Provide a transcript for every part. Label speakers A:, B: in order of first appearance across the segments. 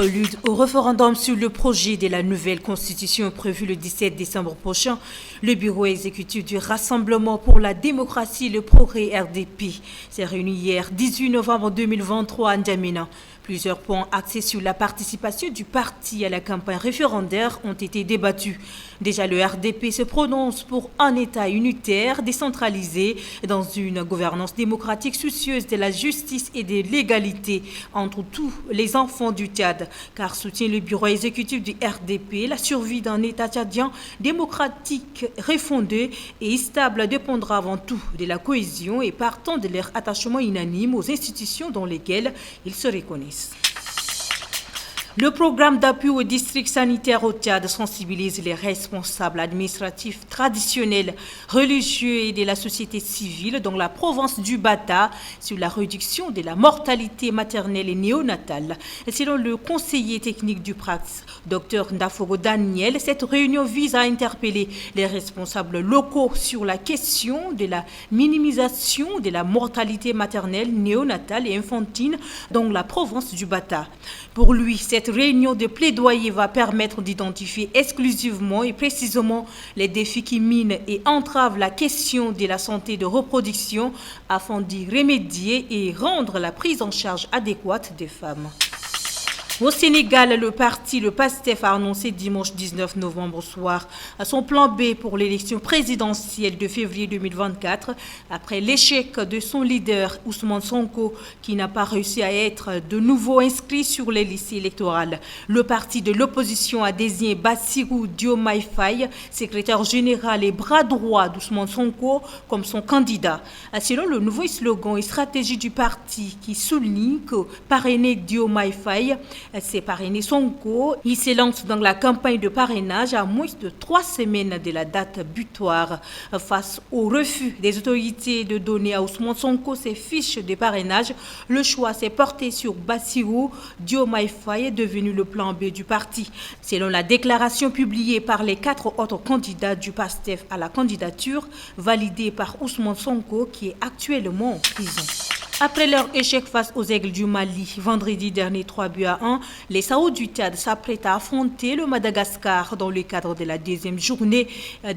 A: prélude au référendum sur le projet de la nouvelle constitution prévu le 17 décembre prochain, le bureau exécutif du Rassemblement pour la démocratie et le progrès RDP s'est réuni hier 18 novembre 2023 à N'Djamena. Plusieurs points axés sur la participation du parti à la campagne référendaire ont été débattus. Déjà, le RDP se prononce pour un État unitaire, décentralisé, dans une gouvernance démocratique soucieuse de la justice et de l'égalité entre tous les enfants du Tchad, car soutient le bureau exécutif du RDP, la survie d'un État tchadien démocratique, refondé et stable dépendra avant tout de la cohésion et partant de leur attachement unanime aux institutions dans lesquelles ils se reconnaissent. Le programme d'appui aux districts sanitaires au Tchad sensibilise les responsables administratifs traditionnels, religieux et de la société civile dans la province du Bata sur la réduction de la mortalité maternelle et néonatale. Selon le conseiller technique du PRAX, Dr Ndafogo Daniel, cette réunion vise à interpeller les responsables locaux sur la question de la minimisation de la mortalité maternelle, néonatale et infantile dans la province du Bata. Pour lui, cette réunion de plaidoyer va permettre d'identifier exclusivement et précisément les défis qui minent et entravent la question de la santé de reproduction afin d'y remédier et rendre la prise en charge adéquate des femmes. Au Sénégal, le parti, le PASTEF, a annoncé dimanche 19 novembre au soir son plan B pour l'élection présidentielle de février 2024, après l'échec de son leader Ousmane Sonko, qui n'a pas réussi à être de nouveau inscrit sur les listes électorales. Le parti de l'opposition a désigné Bassirou Diomaye Faye, secrétaire général et bras droit d'Ousmane Sonko, comme son candidat. Selon le nouveau slogan et stratégie du parti qui souligne que parrainer Diomaye Faye, c'est parrainer Sonko. Il se lance dans la campagne de parrainage à moins de 3 semaines de la date butoir. Face au refus des autorités de donner à Ousmane Sonko ses fiches de parrainage, le choix s'est porté sur Bassirou Diomaye Faye, devenu le plan B du parti. Selon la déclaration publiée par les 4 autres candidats du PASTEF à la candidature, validée par Ousmane Sonko, qui est actuellement en prison. Après leur échec face aux Aigles du Mali, vendredi dernier 3-1, les Sao du Tchad s'apprêtent à affronter le Madagascar dans le cadre de la deuxième journée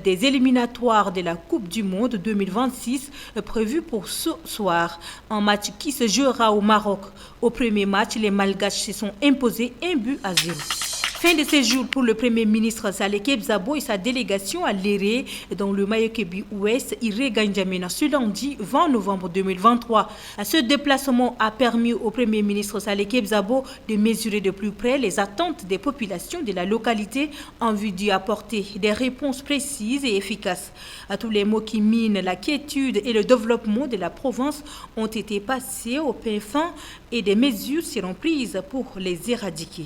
A: des éliminatoires de la Coupe du Monde 2026 prévue pour ce soir. Un match qui se jouera au Maroc. Au premier match, les Malgaches se sont imposés 1-0. Fin de séjour pour le Premier ministre Saleh Kebzabo et sa délégation à Léré dans le Mayokebi Ouest, il regagne N'Djamena ce lundi 20 novembre 2023. Ce déplacement a permis au Premier ministre Saleh Kebzabo de mesurer de plus près les attentes des populations de la localité en vue d'y apporter des réponses précises et efficaces. À tous les mots qui minent la quiétude et le développement de la province ont été passés au pain fin et des mesures seront prises pour les éradiquer.